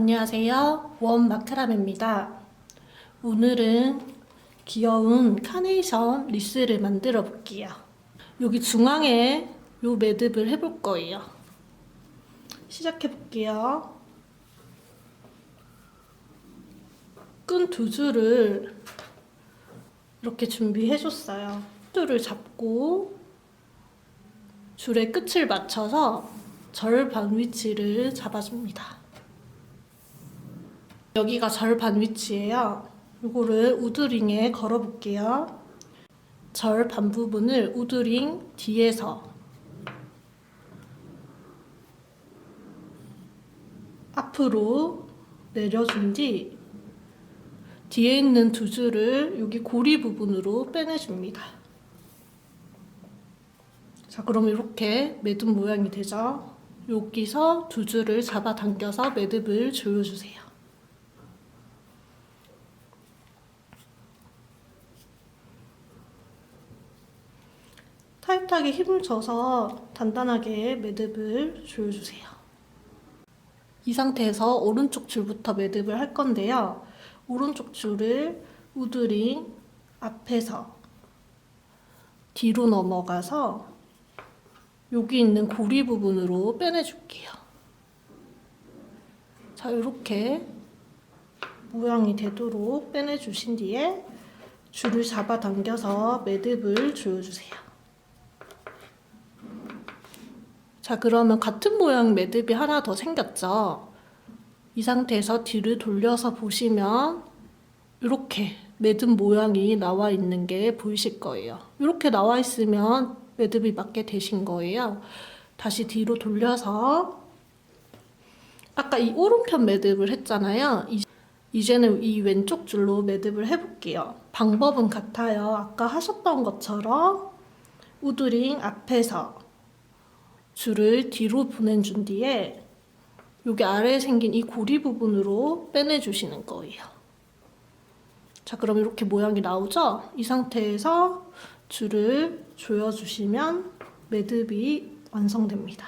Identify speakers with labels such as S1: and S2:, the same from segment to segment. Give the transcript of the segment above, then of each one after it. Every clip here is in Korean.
S1: 안녕하세요. 원마크람입니다. 오늘은 귀여운 카네이션 리스를 만들어 볼게요. 여기 중앙에 요 매듭을 해볼 거예요. 시작해 볼게요. 끈 두 줄을 이렇게 준비해 줬어요. 줄을 잡고 줄의 끝을 맞춰서 절반 위치를 잡아줍니다. 여기가 절반 위치예요. 이거를 우드링에 걸어 볼게요. 절반 부분을 우드링 뒤에서 앞으로 내려준 뒤 뒤에 있는 두 줄을 여기 고리 부분으로 빼내줍니다. 자, 그럼 이렇게 매듭 모양이 되죠? 여기서 두 줄을 잡아당겨서 매듭을 조여주세요. 타이트하게 힘을 줘서 단단하게 매듭을 조여주세요. 이 상태에서 오른쪽 줄부터 매듭을 할 건데요. 오른쪽 줄을 우드링 앞에서 뒤로 넘어가서 여기 있는 고리 부분으로 빼내줄게요. 자, 이렇게 모양이 되도록 빼내주신 뒤에 줄을 잡아당겨서 매듭을 조여주세요. 자, 그러면 같은 모양 매듭이 하나 더 생겼죠? 이 상태에서 뒤를 돌려서 보시면 이렇게 매듭 모양이 나와 있는 게 보이실 거예요. 이렇게 나와 있으면 매듭이 맞게 되신 거예요. 다시 뒤로 돌려서 아까 이 오른편 매듭을 했잖아요. 이제는 이 왼쪽 줄로 매듭을 해볼게요. 방법은 같아요. 아까 하셨던 것처럼 우드링 앞에서 줄을 뒤로 보내준 뒤에 여기 아래에 생긴 이 고리 부분으로 빼내주시는 거예요. 자, 그럼 이렇게 모양이 나오죠? 이 상태에서 줄을 조여주시면 매듭이 완성됩니다.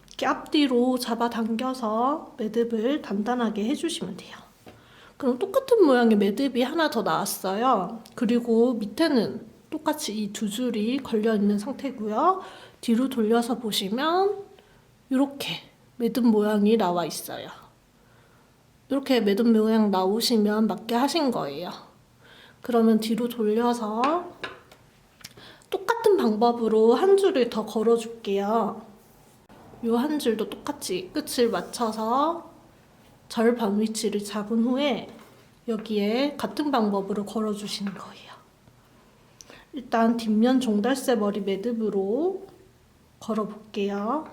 S1: 이렇게 앞뒤로 잡아당겨서 매듭을 단단하게 해주시면 돼요. 그럼 똑같은 모양의 매듭이 하나 더 나왔어요. 그리고 밑에는 똑같이 이 두 줄이 걸려있는 상태고요. 뒤로 돌려서 보시면 이렇게 매듭 모양이 나와 있어요. 이렇게 매듭 모양 나오시면 맞게 하신 거예요. 그러면 뒤로 돌려서 똑같은 방법으로 한 줄을 더 걸어줄게요. 이 한 줄도 똑같이 끝을 맞춰서 절반 위치를 잡은 후에 여기에 같은 방법으로 걸어주시는 거예요. 일단 뒷면 종달새 머리 매듭으로 걸어 볼게요.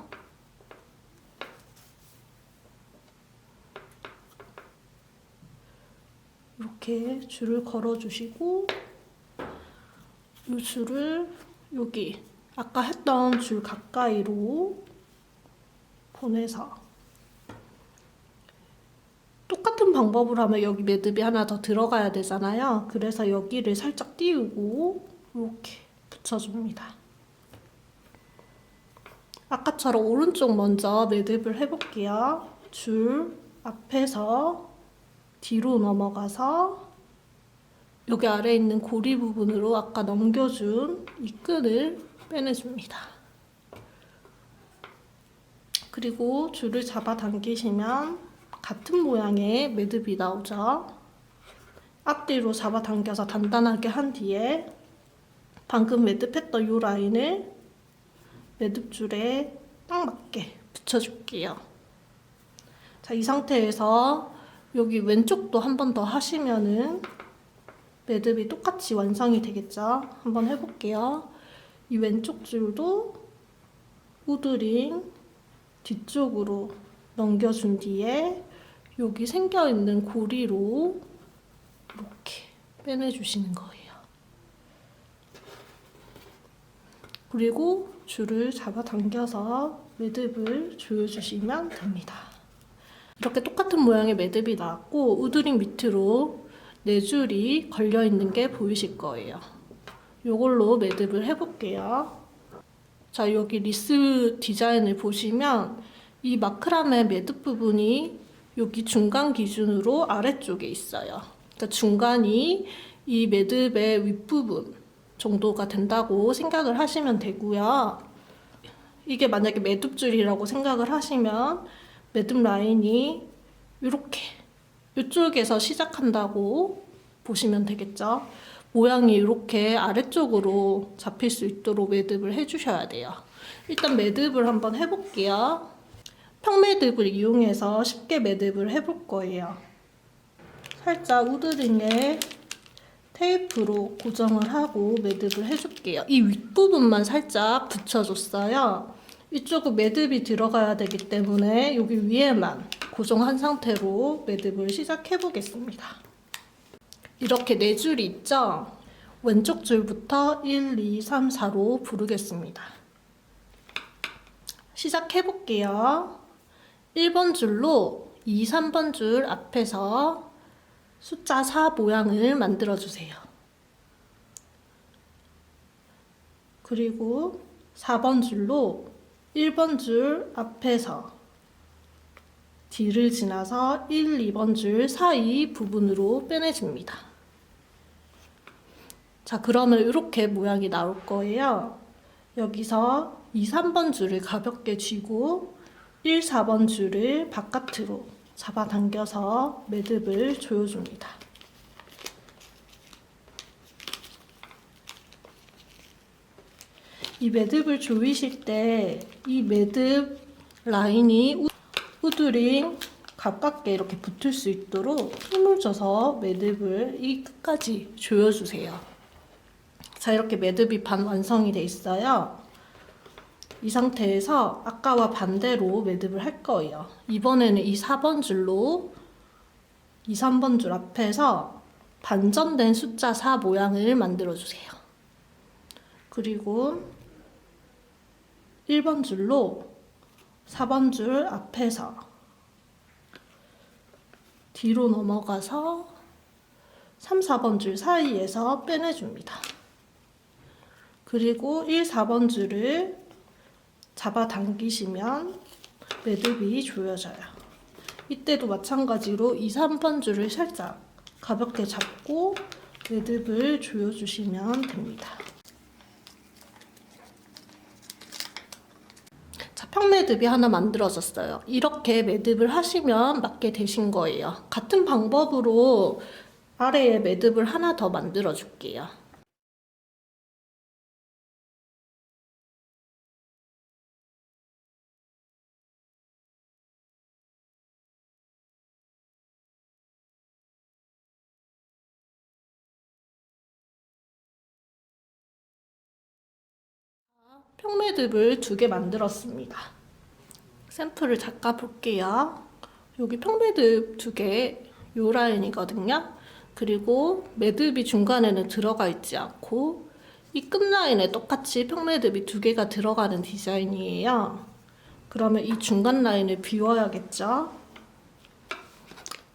S1: 이렇게 줄을 걸어 주시고 이 줄을 여기 아까 했던 줄 가까이로 보내서 똑같은 방법으로 하면 여기 매듭이 하나 더 들어가야 되잖아요. 그래서 여기를 살짝 띄우고 이렇게 붙여줍니다. 아까처럼 오른쪽 먼저 매듭을 해볼게요. 줄 앞에서 뒤로 넘어가서 여기 아래에 있는 고리 부분으로 아까 넘겨준 이 끈을 빼내줍니다. 그리고 줄을 잡아당기시면 같은 모양의 매듭이 나오죠. 앞뒤로 잡아당겨서 단단하게 한 뒤에 방금 매듭했던 이 라인을 매듭줄에 딱 맞게 붙여줄게요. 자, 이 상태에서 여기 왼쪽도 한 번 더 하시면은 매듭이 똑같이 완성이 되겠죠? 한번 해볼게요. 이 왼쪽 줄도 우드링 뒤쪽으로 넘겨준 뒤에 여기 생겨있는 고리로 이렇게 빼내주시는 거예요. 그리고 줄을 잡아당겨서 매듭을 조여주시면 됩니다. 이렇게 똑같은 모양의 매듭이 나왔고 우드링 밑으로 4줄이 걸려있는 게 보이실 거예요. 이걸로 매듭을 해볼게요. 자, 여기 리스 디자인을 보시면 이 마크라메 매듭 부분이 여기 중간 기준으로 아래쪽에 있어요. 그러니까 중간이 이 매듭의 윗부분 정도가 된다고 생각을 하시면 되고요. 이게 만약에 매듭줄이라고 생각을 하시면 매듭 라인이 이렇게 이쪽에서 시작한다고 보시면 되겠죠. 모양이 이렇게 아래쪽으로 잡힐 수 있도록 매듭을 해주셔야 돼요. 일단 매듭을 한번 해볼게요. 평매듭을 이용해서 쉽게 매듭을 해볼 거예요. 살짝 우드링에 테이프로 고정을 하고 매듭을 해줄게요. 이 윗부분만 살짝 붙여줬어요. 이쪽은 매듭이 들어가야 되기 때문에 여기 위에만 고정한 상태로 매듭을 시작해 보겠습니다. 이렇게 4줄이 있죠? 왼쪽 줄부터 1, 2, 3, 4로 부르겠습니다. 시작해 볼게요. 1번 줄로 2, 3번 줄 앞에서 숫자 4 모양을 만들어 주세요. 그리고 4번 줄로 1번 줄 앞에서 D를 지나서 1, 2번 줄 사이 부분으로 빼내줍니다. 자, 그러면 이렇게 모양이 나올 거예요. 여기서 2, 3번 줄을 가볍게 쥐고 1, 4번 줄을 바깥으로 잡아당겨서 매듭을 조여줍니다. 이 매듭을 조이실 때 이 매듭 라인이 후드링 가깝게 이렇게 붙을 수 있도록 힘을 줘서 매듭을 이 끝까지 조여주세요. 자, 이렇게 매듭이 반 완성이 돼 있어요. 이 상태에서 아까와 반대로 매듭을 할 거예요. 이번에는 이 4번 줄로 2, 3번 줄 앞에서 반전된 숫자 4 모양을 만들어 주세요. 그리고 1번 줄로 4번 줄 앞에서 뒤로 넘어가서 3, 4번 줄 사이에서 빼내줍니다. 그리고 1, 4번 줄을 잡아당기시면 매듭이 조여져요. 이때도 마찬가지로 2, 3번 줄을 살짝 가볍게 잡고 매듭을 조여주시면 됩니다. 자, 평매듭이 하나 만들어졌어요. 이렇게 매듭을 하시면 맞게 되신 거예요. 같은 방법으로 아래에 매듭을 하나 더 만들어 줄게요. 평매듭을 2개 만들었습니다. 샘플을 잠깐 볼게요. 여기 평매듭 2개, 요 라인이거든요. 그리고 매듭이 중간에는 들어가 있지 않고 이 끝라인에 똑같이 평매듭이 2개가 들어가는 디자인이에요. 그러면 이 중간 라인을 비워야겠죠.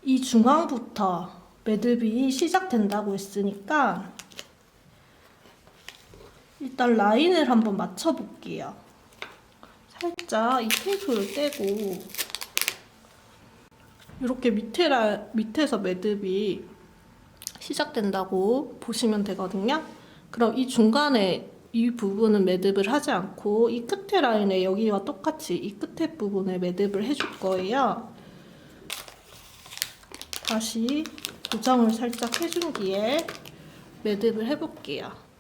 S1: 이 중앙부터 매듭이 시작된다고 했으니까 일단 라인을 한번 맞춰 볼게요. 살짝 이 테이프를 떼고 이렇게 밑에서 매듭이 시작된다고 보시면 되거든요. 그럼 이 중간에 이 부분은 매듭을 하지 않고 이 끝에 라인에 여기와 똑같이 이 끝에 부분에 매듭을 해줄 거예요. 다시 고정을 살짝 해준 뒤에 매듭을 해볼게요.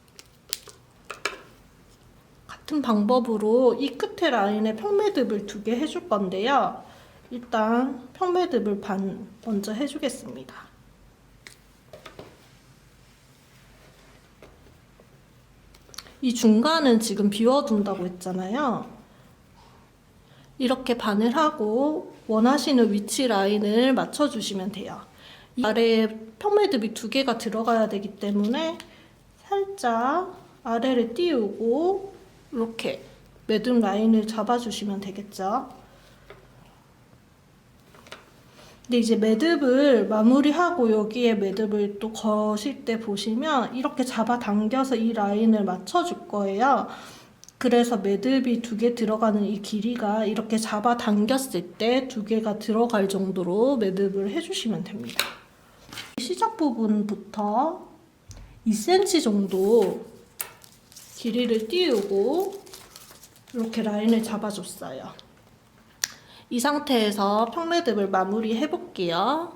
S1: 같은 방법으로 이 끝에 라인에 평매듭을 2개 해줄 건데요. 일단 평매듭을 반 먼저 해주겠습니다. 이 중간은 지금 비워둔다고 했잖아요. 이렇게 반을 하고 원하시는 위치 라인을 맞춰주시면 돼요. 이 아래에 평매듭이 2개가 들어가야 되기 때문에 살짝 아래를 띄우고 이렇게 매듭 라인을 잡아주시면 되겠죠. 근데 이제 매듭을 마무리하고 여기에 매듭을 또 거실 때 보시면 이렇게 잡아당겨서 이 라인을 맞춰줄 거예요. 그래서 매듭이 2개 들어가는 이 길이가 이렇게 잡아 당겼을 때 2개가 들어갈 정도로 매듭을 해주시면 됩니다. 시작 부분부터 2cm 정도 길이를 띄우고 이렇게 라인을 잡아줬어요. 이 상태에서 평매듭을 마무리해 볼게요.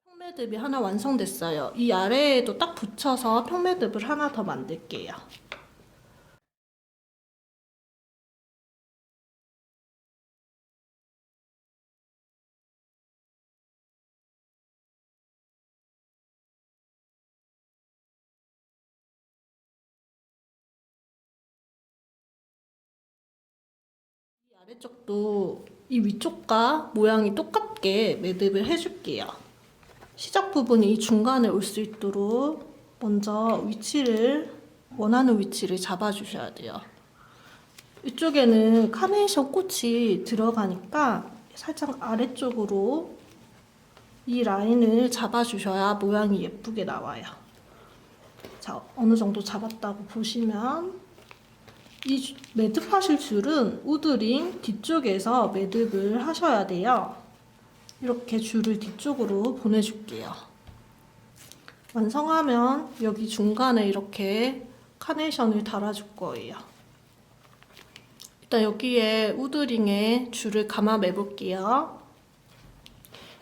S1: 평매듭이 하나 완성됐어요. 이 아래에도 딱 붙여서 평매듭을 하나 더 만들게요. 이 아래쪽도 이 위쪽과 모양이 똑같게 매듭을 해줄게요. 시작 부분이 이 중간에 올 수 있도록 먼저 원하는 위치를 잡아주셔야 돼요. 이쪽에는 카네이션 꽃이 들어가니까 살짝 아래쪽으로 이 라인을 잡아주셔야 모양이 예쁘게 나와요. 자, 어느 정도 잡았다고 보시면 이 매듭하실 줄은 우드링 뒤쪽에서 매듭을 하셔야 돼요. 이렇게 줄을 뒤쪽으로 보내줄게요. 완성하면 여기 중간에 이렇게 카네이션을 달아줄 거예요. 일단 여기에 우드링에 줄을 감아 매볼게요.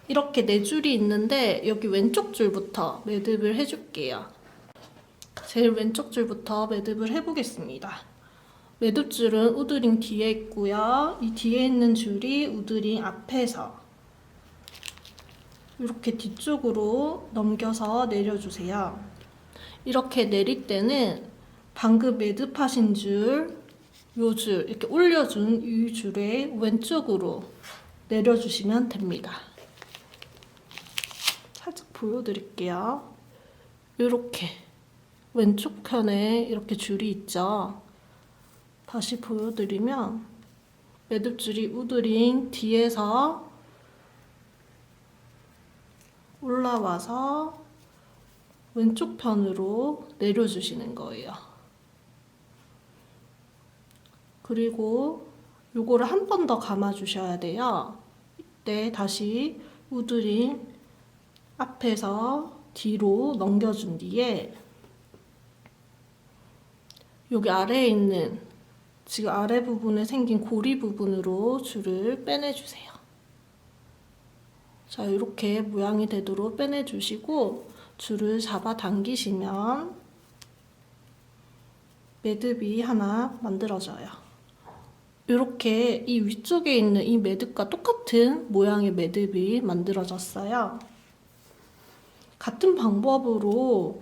S1: 이렇게 4줄이 있는데 여기 왼쪽 줄부터 매듭을 해줄게요. 제일 왼쪽 줄부터 매듭을 해보겠습니다. 매듭줄은 우드링 뒤에 있고요. 이 뒤에 있는 줄이 우드링 앞에서 이렇게 뒤쪽으로 넘겨서 내려주세요. 이렇게 내릴 때는 방금 매듭하신 줄, 요 줄, 이렇게 올려준 이 줄의 왼쪽으로 내려주시면 됩니다. 살짝 보여드릴게요. 이렇게 왼쪽 편에 이렇게 줄이 있죠. 다시 보여드리면 매듭줄이 우드링 뒤에서 올라와서 왼쪽 편으로 내려주시는 거예요. 그리고 요거를 한 번 더 감아주셔야 돼요. 이때 다시 우드링 앞에서 뒤로 넘겨준 뒤에 여기 아래에 있는 지금 아래 부분에 생긴 고리 부분으로 줄을 빼내주세요. 자, 이렇게 모양이 되도록 빼내주시고 줄을 잡아 당기시면 매듭이 하나 만들어져요. 이렇게 이 위쪽에 있는 이 매듭과 똑같은 모양의 매듭이 만들어졌어요. 같은 방법으로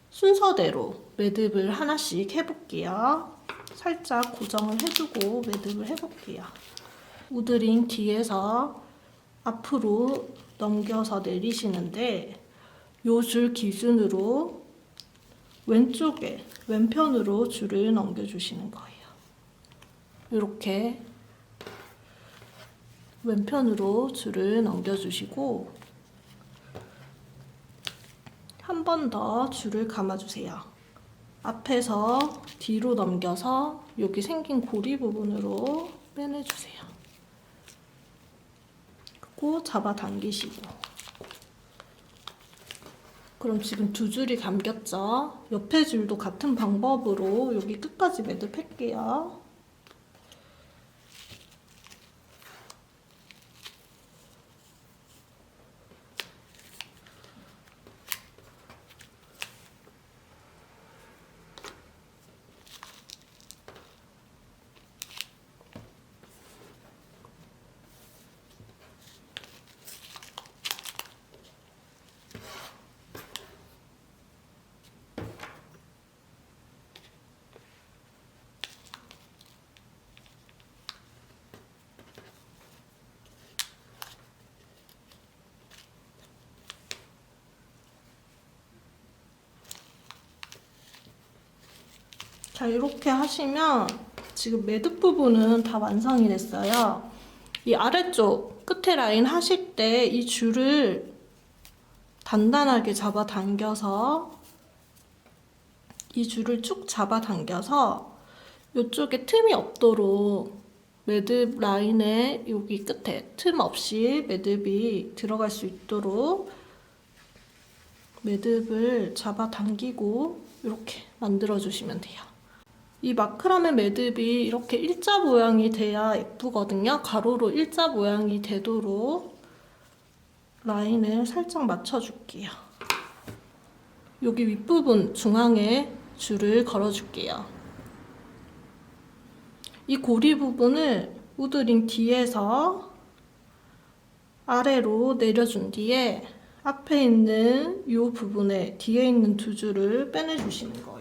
S1: 순서대로 매듭을 하나씩 해볼게요. 살짝 고정을 해주고 매듭을 해볼게요. 우드링 뒤에서 앞으로 넘겨서 내리시는데 요 줄 기준으로 왼쪽에 왼편으로 줄을 넘겨주시는 거예요. 이렇게 왼편으로 줄을 넘겨주시고 한 번 더 줄을 감아주세요. 앞에서 뒤로 넘겨서 여기 생긴 고리 부분으로 빼내주세요. 그리고 잡아 당기시고 그럼 지금 2줄이 감겼죠? 옆에 줄도 같은 방법으로 여기 끝까지 매듭할게요. 자, 이렇게 하시면 지금 매듭 부분은 다 완성이 됐어요. 이 아래쪽 끝에 라인 하실 때 이 줄을 단단하게 잡아당겨서 이 줄을 쭉 잡아당겨서 이쪽에 틈이 없도록 매듭 라인에 여기 끝에 틈 없이 매듭이 들어갈 수 있도록 매듭을 잡아당기고 이렇게 만들어주시면 돼요. 이 마크라메 매듭이 이렇게 일자 모양이 돼야 예쁘거든요. 가로로 일자 모양이 되도록 라인을 살짝 맞춰줄게요. 여기 윗부분 중앙에 줄을 걸어줄게요. 이 고리 부분을 우드링 뒤에서 아래로 내려준 뒤에 앞에 있는 이 부분에 뒤에 있는 두 줄을 빼내주시는 거예요.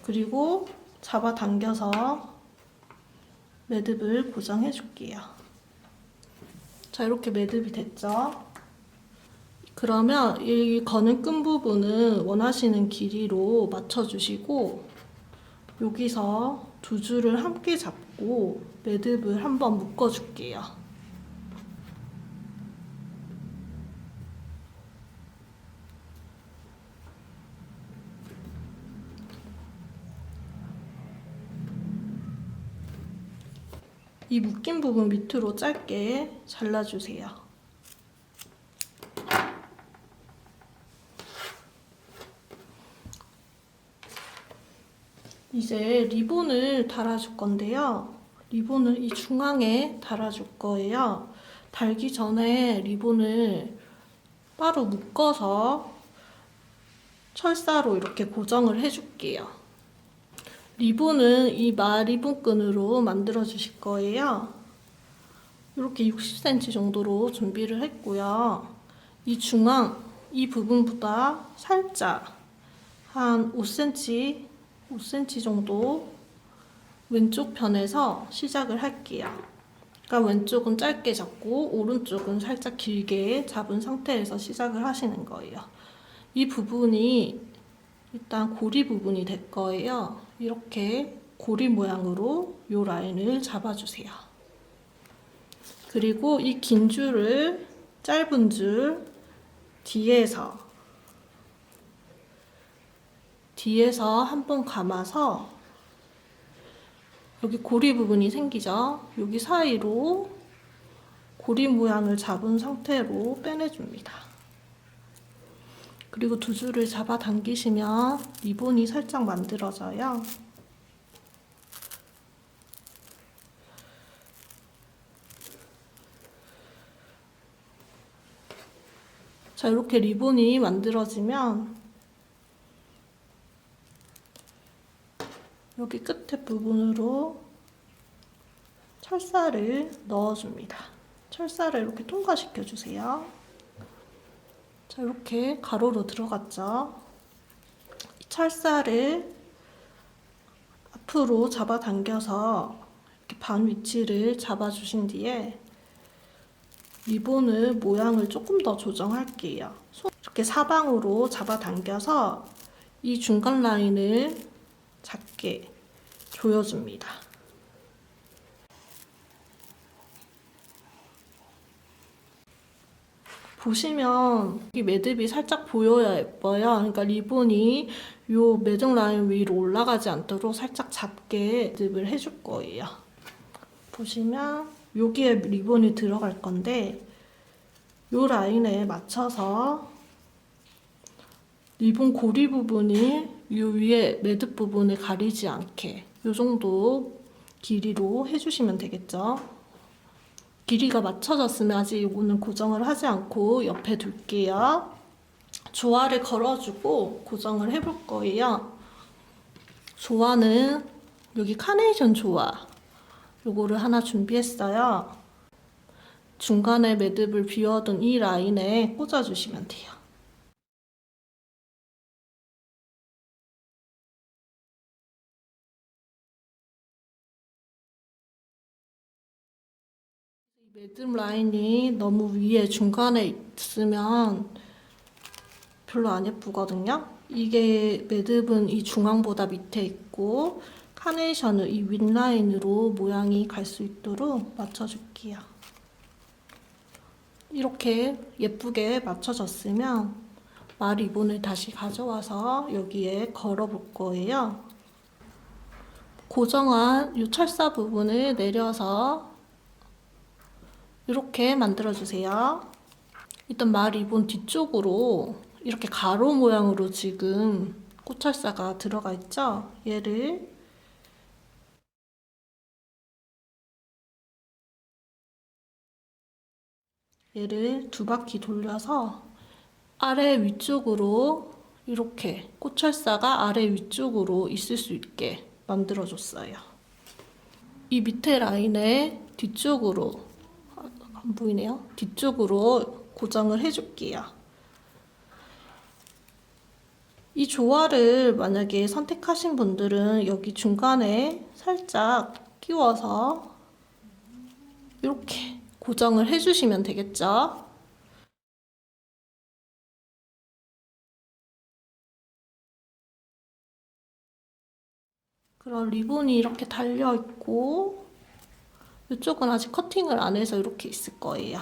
S1: 그리고 잡아당겨서 매듭을 고정해 줄게요. 자, 이렇게 매듭이 됐죠? 그러면 이 거는 끈 부분은 원하시는 길이로 맞춰주시고 여기서 두 줄을 함께 잡고 매듭을 한번 묶어줄게요. 이 묶인 부분 밑으로 짧게 잘라주세요. 이제 리본을 달아줄 건데요. 리본을 이 중앙에 달아줄 거예요. 달기 전에 리본을 따로 묶어서 철사로 이렇게 고정을 해줄게요. 리본은 이 마리본 끈으로 만들어 주실 거예요. 이렇게 60cm 정도로 준비를 했고요. 이 중앙, 이 부분보다 살짝 한 5cm 정도 왼쪽 편에서 시작을 할게요. 그러니까 왼쪽은 짧게 잡고 오른쪽은 살짝 길게 잡은 상태에서 시작을 하시는 거예요. 이 부분이 일단 고리 부분이 될 거예요. 이렇게 고리 모양으로 이 라인을 잡아주세요. 그리고 이 긴 줄을 짧은 줄 뒤에서 한번 감아서 여기 고리 부분이 생기죠? 여기 사이로 고리 모양을 잡은 상태로 빼내줍니다. 그리고 두 줄을 잡아당기시면 리본이 살짝 만들어져요. 자, 이렇게 리본이 만들어지면 여기 끝에 부분으로 철사를 넣어줍니다. 철사를 이렇게 통과시켜 주세요. 자, 이렇게 가로로 들어갔죠. 철사를 앞으로 잡아당겨서 이렇게 반 위치를 잡아주신 뒤에 리본을 모양을 조금 더 조정할게요. 이렇게 사방으로 잡아당겨서 이 중간 라인을 작게 조여줍니다. 보시면 이 매듭이 살짝 보여야 예뻐요. 그러니까 리본이 이 매듭 라인 위로 올라가지 않도록 살짝 작게 매듭을 해줄 거예요. 보시면 여기에 리본이 들어갈 건데 이 라인에 맞춰서 리본 고리 부분이 이 위에 매듭 부분을 가리지 않게 이 정도 길이로 해주시면 되겠죠. 길이가 맞춰졌으면 아직 이거는 고정을 하지 않고 옆에 둘게요. 조화를 걸어주고 고정을 해볼 거예요. 조화는 여기 카네이션 조화 요거를 하나 준비했어요. 중간에 매듭을 비워둔 이 라인에 꽂아주시면 돼요. 매듭 라인이 너무 위에 중간에 있으면 별로 안 예쁘거든요. 이게 매듭은 이 중앙보다 밑에 있고 카네이션을 이 윗라인으로 모양이 갈 수 있도록 맞춰줄게요. 이렇게 예쁘게 맞춰졌으면 마 리본을 다시 가져와서 여기에 걸어 볼 거예요. 고정한 이 철사 부분을 내려서 이렇게 만들어 주세요. 일단 마 리본 뒤쪽으로 이렇게 가로 모양으로 지금 꽃철사가 들어가 있죠? 얘를 두 바퀴 돌려서 아래 위쪽으로 이렇게 꽃철사가 아래 위쪽으로 있을 수 있게 만들어 줬어요. 이 밑에 라인에 뒤쪽으로, 안 보이네요? 뒤쪽으로 고정을 해줄게요. 이 조화를 만약에 선택하신 분들은 여기 중간에 살짝 끼워서 이렇게 고정을 해주시면 되겠죠? 그럼 리본이 이렇게 달려있고 이쪽은 아직 커팅을 안 해서 이렇게 있을 거예요.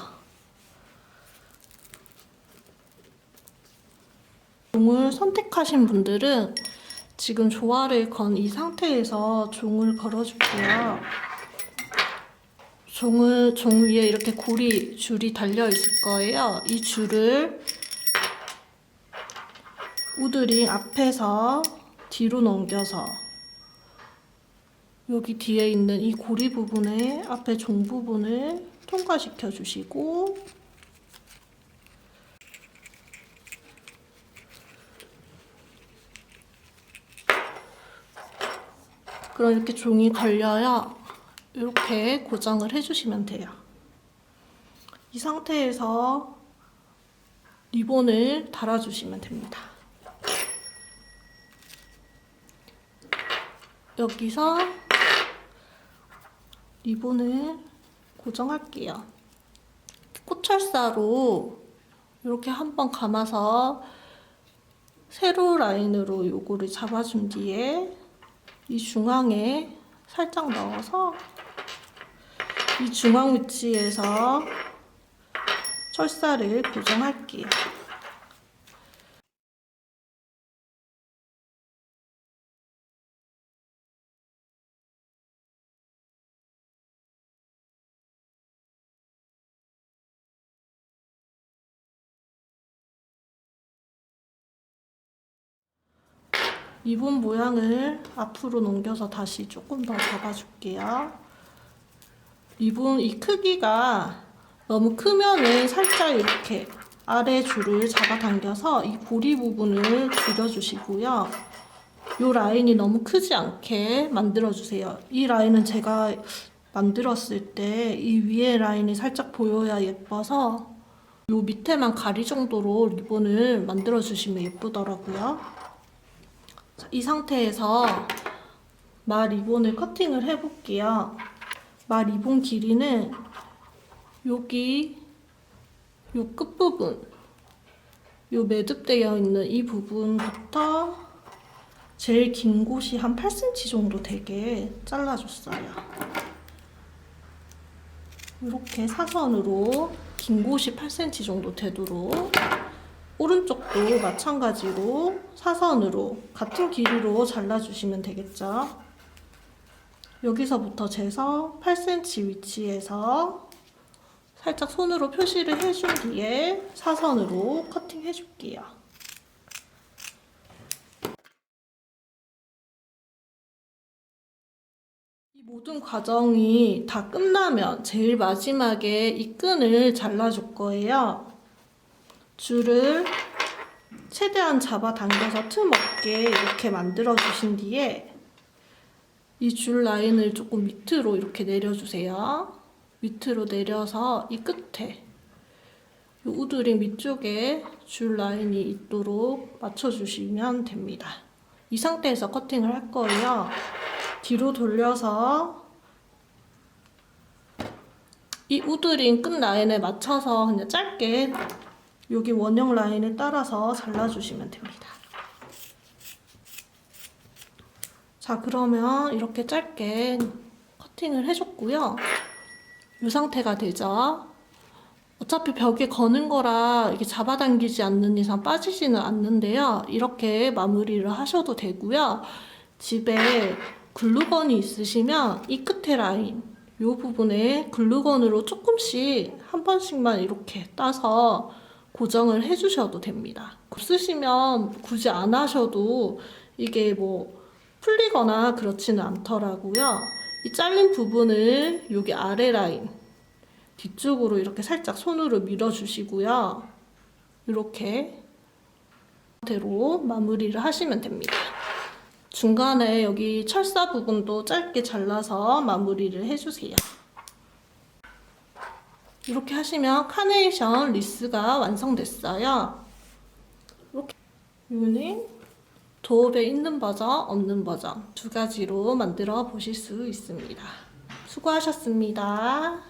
S1: 종을 선택하신 분들은 지금 조화를 건 이 상태에서 종을 걸어줄게요. 종 위에 이렇게 줄이 달려 있을 거예요. 이 줄을 우드링 앞에서 뒤로 넘겨서 여기 뒤에 있는 이 고리 부분에 앞에 종 부분을 통과시켜 주시고 그럼 이렇게 종이 걸려야 이렇게 고정을 해주시면 돼요. 이 상태에서 리본을 달아주시면 됩니다. 여기서 리본을 고정할게요. 꽃철사로 이렇게 한번 감아서 세로 라인으로 요거를 잡아준 뒤에 이 중앙에 살짝 넣어서 이 중앙 위치에서 철사를 고정할게요. 리본 모양을 앞으로 넘겨서 다시 조금 더 잡아줄게요. 리본 이 크기가 너무 크면은 살짝 이렇게 아래 줄을 잡아당겨서 이 고리 부분을 줄여주시고요. 이 라인이 너무 크지 않게 만들어주세요. 이 라인은 제가 만들었을 때 이 위에 라인이 살짝 보여야 예뻐서 이 밑에만 가리 정도로 리본을 만들어주시면 예쁘더라고요. 이 상태에서 마 리본을 커팅을 해볼게요. 마 리본 길이는 여기 요 끝부분, 요 매듭되어 있는 이 부분부터 제일 긴 곳이 한 8cm 정도 되게 잘라줬어요. 이렇게 사선으로 긴 곳이 8cm 정도 되도록 오른쪽도 마찬가지로 사선으로 같은 길이로 잘라주시면 되겠죠. 여기서부터 재서 8cm 위치에서 살짝 손으로 표시를 해준 뒤에 사선으로 커팅 해줄게요. 이 모든 과정이 다 끝나면 제일 마지막에 이 끈을 잘라줄 거예요. 줄을 최대한 잡아당겨서 틈 없게 이렇게 만들어 주신 뒤에 이 줄 라인을 조금 밑으로 이렇게 내려주세요. 밑으로 내려서 이 끝에 이 우드링 밑쪽에 줄 라인이 있도록 맞춰주시면 됩니다. 이 상태에서 커팅을 할 거예요. 뒤로 돌려서 이 우드링 끝 라인에 맞춰서 그냥 짧게 여기 원형 라인에 따라서 잘라주시면 됩니다. 자, 그러면 이렇게 짧게 커팅을 해줬고요. 이 상태가 되죠. 어차피 벽에 거는 거라 이게 잡아당기지 않는 이상 빠지지는 않는데요. 이렇게 마무리를 하셔도 되고요. 집에 글루건이 있으시면 이 끝에 라인, 이 부분에 글루건으로 조금씩 한 번씩만 이렇게 따서 고정을 해주셔도 됩니다. 쓰시면 굳이 안 하셔도 이게 뭐 풀리거나 그렇지는 않더라고요. 이 잘린 부분을 여기 아래 라인 뒤쪽으로 이렇게 살짝 손으로 밀어주시고요. 이렇게 대로 마무리를 하시면 됩니다. 중간에 여기 철사 부분도 짧게 잘라서 마무리를 해주세요. 이렇게 하시면 카네이션 리스가 완성됐어요. 이렇게 이거는 도읍에 있는 버전, 없는 버전 두 가지로 만들어 보실 수 있습니다. 수고하셨습니다.